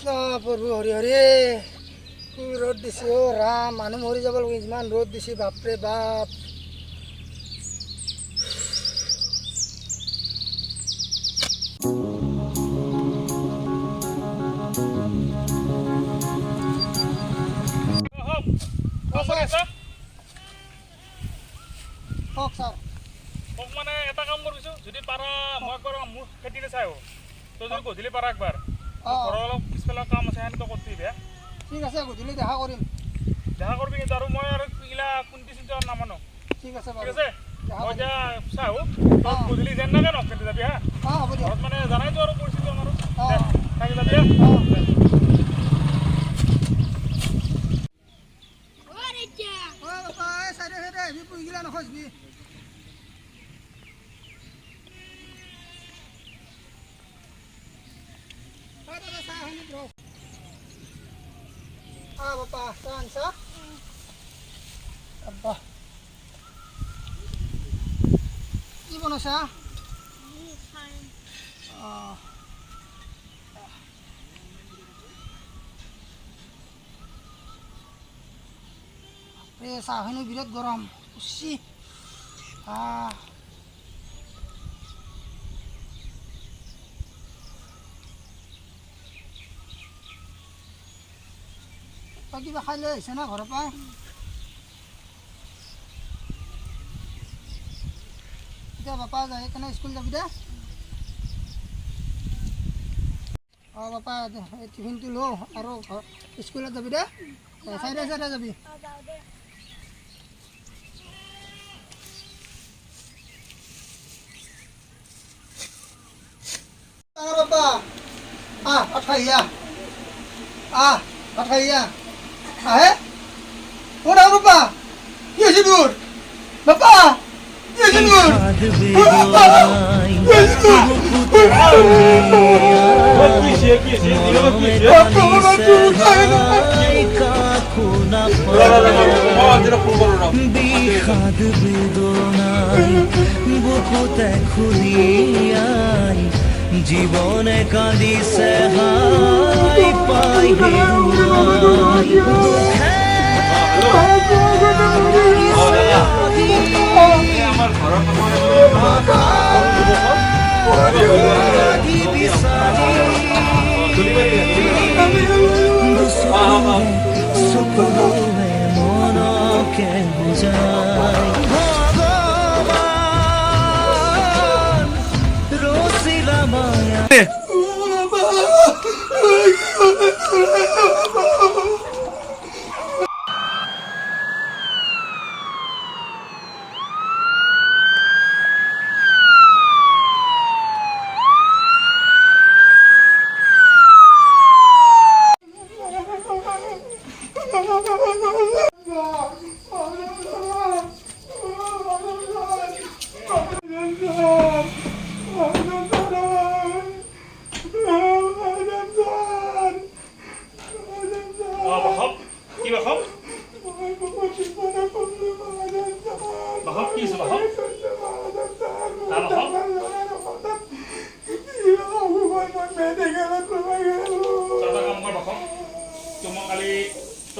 প্ৰভু হৰি হৰি কি ৰ'দ দিছে অ' ৰাম মানুহ মৰি যাব লাগিব ইমান ৰ'দ দিছে বাপৰে বাপ কওক ছাৰ মোক মানে এটা কাম কৰিছোঁ যদি পাৰা মই একবাৰ মোৰ খেতিলৈ চাই তই যদি গধূলি পাৰা একবাৰ ঘৰৰ অলপ পিছফালে কাম আছে সেনেকৈ কৰি দিবি ঠিক আছে গধূলি দেখা কৰিম দেখা কৰিবি কিন্তু আৰু মই আৰু এইগিলা কোনটি চিন্তা নামানো ঠিক আছে ঠিক বাৰু আছে মই এতিয়া চাওঁ তই গধূলি যেন নাগে ন খেতি যাবি হা হ'ব দিয়ক ঘৰত মানে জানাইতো আৰু পৰিস্থিতি আমাৰো থাকি যাবি নখজবি বাপা চাহ আনছা আব্বা কি বনাইছা চাহখিনি বিৰাট গৰম উচি তই কিবা খাই লৈ আহিছে না ঘৰৰ পৰা এতিয়া বাপা যাই কেনে স্কুল যাবি দে বাপা টিফিনটো লওঁ আৰু স্কুলত যাবি দে চাইডে চাইডে যাবি বাপা ভাত খাইয়া ভাত খাইয়া আহে ও না বাপা কি হয়েছে তোর বাপা কি হয়েছে জীবনে কাঁদিছে হাই পাই আমার মনকে বুঝাই রসিলা মায়া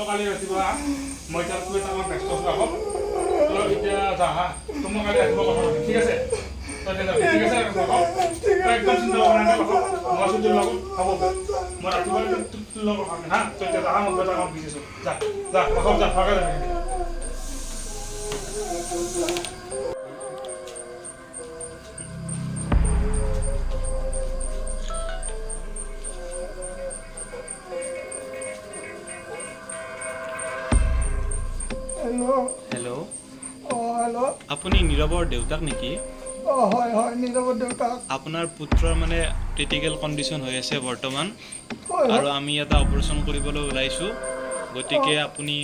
কালি ৰাতিপুৱা মই তাত গৈ তাক ব্যস্ত আছোঁ আকৌ তই এতিয়া যা হা তই মই কালি ৰাতিপুৱা কথা পাতিম ঠিক আছে তই যাবি ঠিক আছে তই একদম চিন্তা কৰা নাই মই আছোঁ তোৰ লগত হ'ব মই ৰাতিপুৱা তোৰ লগত কথা পাতিম হা তই এতিয়া যা মই গৈ তাক বিজি আছোঁ যা যা যা ভাগা যাবি হেল্ল' হেল্ল' আপুনি নীৰৱৰ দেউতাক নেকি হয় হয় নীৰৱৰ দেউতাক আপোনাৰ পুত্ৰৰ মানে ক্ৰিটিকেল কণ্ডিশ্যন হৈ আছে বৰ্তমান আৰু আমি এটা অপাৰেশ্যন কৰিবলৈ ওলাইছোঁ গতিকে আপুনি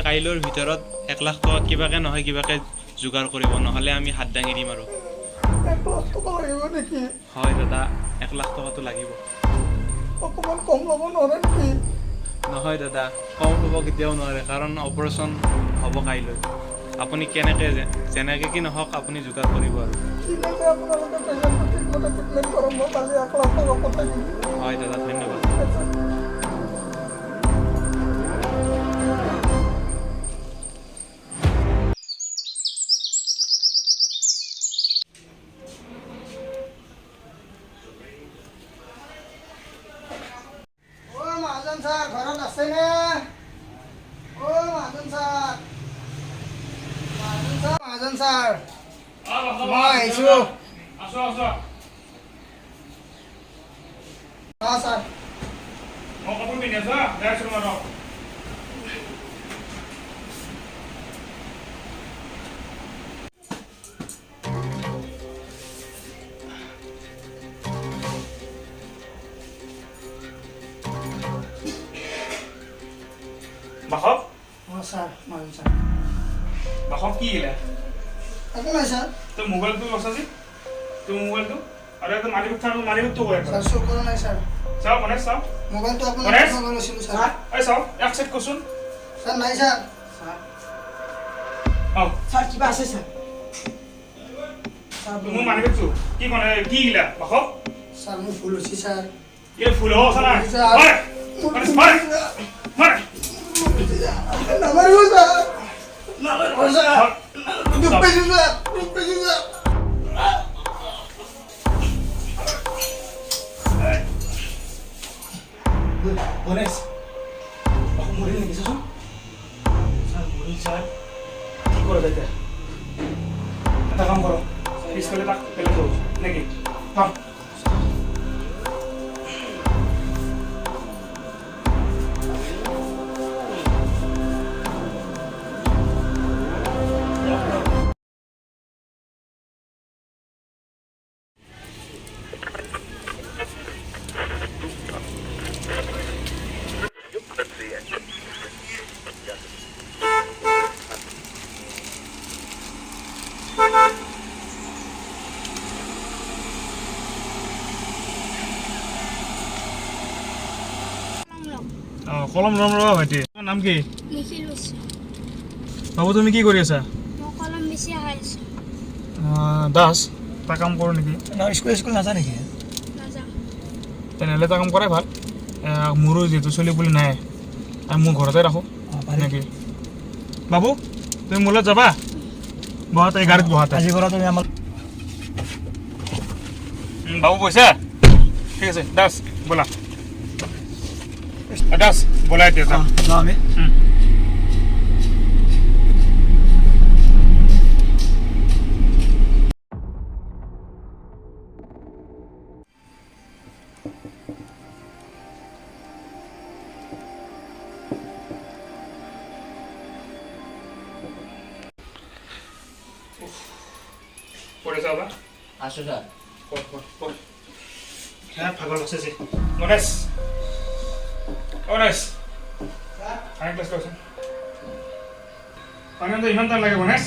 কাইলৈৰ ভিতৰত 1 লাখ টকা কিবাকে নহয় কিবাকে যোগাৰ কৰিব নহ'লে আমি হাত দাঙি দিম আৰু 1 লাখ টকা লাগিব নেকি হয় দাদা 1 লাখ টকাটো লাগিব অকণমান কম ল'ব নোৱাৰে নেকি নহয় দাদা কম হ'ব কেতিয়াও নোৱাৰে কাৰণ অপাৰেশ্যন হ'ব কাইলৈ আপুনি কেনেকৈ যেনেকৈ কি নহওক আপুনি যোগাৰ কৰিব আৰু ঠিক আছে আপোনালোকে পেচেণ্টটো ঠিকমতে ট্ৰিটমেণ্ট কৰক মই কালি 1 লাখ টকা পঠাই দিম হয় দাদা ধন্যবাদ অ' মহাজন ছাৰ ঘৰত আছেনে অ' মহাজন ছাৰ মহাজন ছাৰ মই আহিছোঁ আছো আছো অঁ ছাৰ মই কাপোৰ পিন্ধি আছো যাই আছো তোমাৰ বাহক অঁ ছাৰ মহাজন ছাৰ বাহক কি গিলা একো নাই ছাৰ তোৰ মোবাইলটো আছে যে তোৰ মোবাইলটো আৰু এটা মালিকটো কৈ ছাৰ শ্ব' কৰা নাই ছাৰ চাও গণেশ চাও মোবাইলটো আপোনাৰ গণেশ? পৰা লৈছিলোঁ ছাৰ এই চাও এক চেক কৰচোন ছাৰ নাই ছাৰ অ ছাৰ কিবা আছে ছাৰ ছাৰ মোৰ মালিকটো কি মানে কি গিলা বাহক ছাৰ মোৰ ভুল হৈছে ছাৰ এই ফুল হ'ব আছে না ছাৰ। মাৰ গণেশ মাৰ মাৰ নামাৰিব ছাৰ নামাৰিব ছাৰ দুখ পাইছোঁ ছাৰ দুখ পাইছোঁ ছাৰ গণেশ বাহক মৰিল নেকি চাচোন ছাৰ মৰিল ছাৰ কি কৰা যায় এতিয়া এটা কাম কৰক পিছফালে তাক পেলাই থব নেকি থাম কলম লম ৰবা ভাইটি তোমাৰ নাম কি লিখিলোঁ বাবু তুমি কি কৰি আছা মই কলম বেছি আহাই আছোঁ দাস এটা কাম কৰোঁ নেকি স্কুল নাযায় নেকি নাযাওঁ তেনেহ'লে এটা কাম কৰাই ভাল মোৰো যিহেতু চলি বুলি নাই আৰু মোৰ ঘৰতে ৰাখোঁ নেকি বাবু তুমি মোৰ লগত যাবা বহাতে গাড়ীত বহাতে আজি পৰা তুমি আমাৰ বাবু পইচা ঠিক আছে দাস ব'লা দাস ব'লা এতিয়া যাম যাওঁ আমি পঢ়ে যাবা আছোঁ ছাৰ পঢ় হ্যাঁ ভাগৰ লাগছে যে গণেশ গণেশ আরেক ক্লাস করছেন পানি ইমান টাইম লাগে গণেশ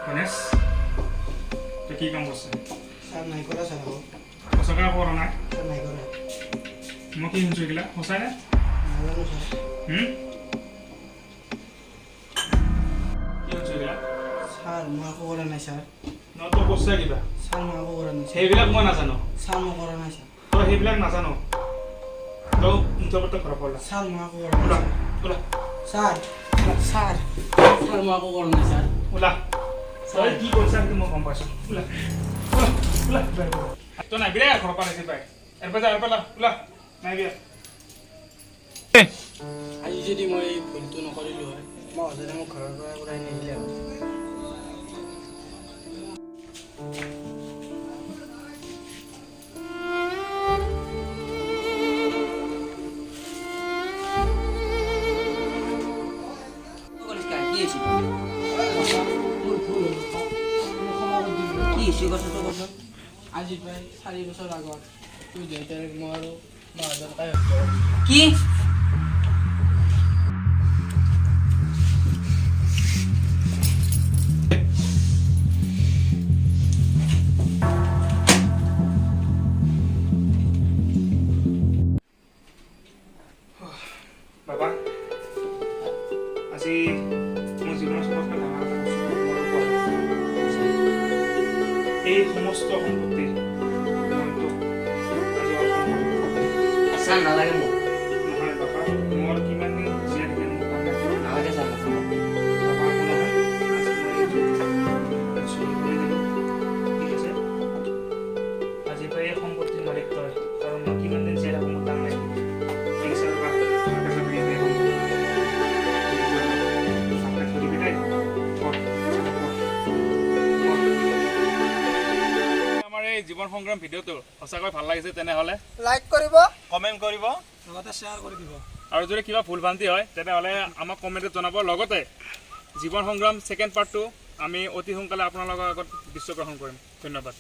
গণেশ তুই কি কাম করছিস ছাৰ নাই কৰা ছাৰ সঁচাকৈ কৰা নাই ছাৰ নাই কৰা মই কি শুনিছোঁ এইগিলা সঁচাই নে নাজানো ছাৰ কি শুনিছোঁ এইগিলা ছাৰ মই একো কৰা নাই ছাৰ ন তই কৈছা কিবা ছাৰ মই একো কৰা নাই ছাৰ সেইবিলাক মই নাজানো ছাৰ মই কৰা নাই ছাৰ তই সেইবিলাক নাজানো তই মুঠৰ ওপৰত ঘৰৰ পৰা ছাৰ মই একো কৰা ওলা নাই ওলা ছাৰ ছাৰ ছাৰ মই একো কৰা নাই ছাৰ ওলা তই কি কৰিছা সেইটো মই গম পাইছোঁ ওলা ওলা ওলা তই নাহিবি দে ঘৰৰ পৰা আহিছে পাই এৰপা যা এৰপা ওলা নাহিবি আজি যদি মই এই ভুলটো নকৰিলোঁ হয় মই সদায় মোক ঘৰৰ পৰা ওলাই নিদিলে হয় কি হৈছে কথাটো কৈছোঁ আজি প্ৰায় 4 বছৰ আগত তোৰ দেউতাক মই আৰু মহাজন কি বাবা আজি মোৰ জীৱনৰ চবতকৈ ডাঙৰ এটা বস্তু মোৰ ওপৰত এই সমস্ত সম্পত্তি মই তোক আজি অৰ্পণ কৰিম। ছাৰ নালাগে মোক নহয় বাবা, মোৰ কিমান দিন জীয়াই থাকিম মোক কাম নাই। নালাগে ছাৰ মোক বাবা একো নহয়, আজি মই এইটো চহী কৰি দিলোঁ, ঠিক আছে? আজিৰ পৰা এই সম্পত্তিৰ মালিক তই, কাৰণ মই কিমান দিন জীয়াই থাকোঁ মোৰ কাম নাই। ঠিক আছে বাবা, ভালকৈ চলি এই সম্পত্তি ভালকৈ থৈ দিবি দেই। আমাৰ এই জীৱন সংগ্ৰাম ভিডিঅ'টো সঁচাকৈ ভাল লাগিছে তেনেহ'লে লাইক কৰিব, কমেণ্ট কৰিব, লগতে শ্বেয়াৰ কৰি দিব। আৰু যদি কিবা ভুল ভ্ৰান্তি হয় তেনেহ'লে আমাক কমেণ্টত জনাব। লগতে জীৱন সংগ্ৰাম ছেকেণ্ড পাৰ্টটো আমি অতি সোনকালে আপোনালোকৰ আগত দৃশ্য গ্ৰহণ কৰিম। ধন্যবাদ।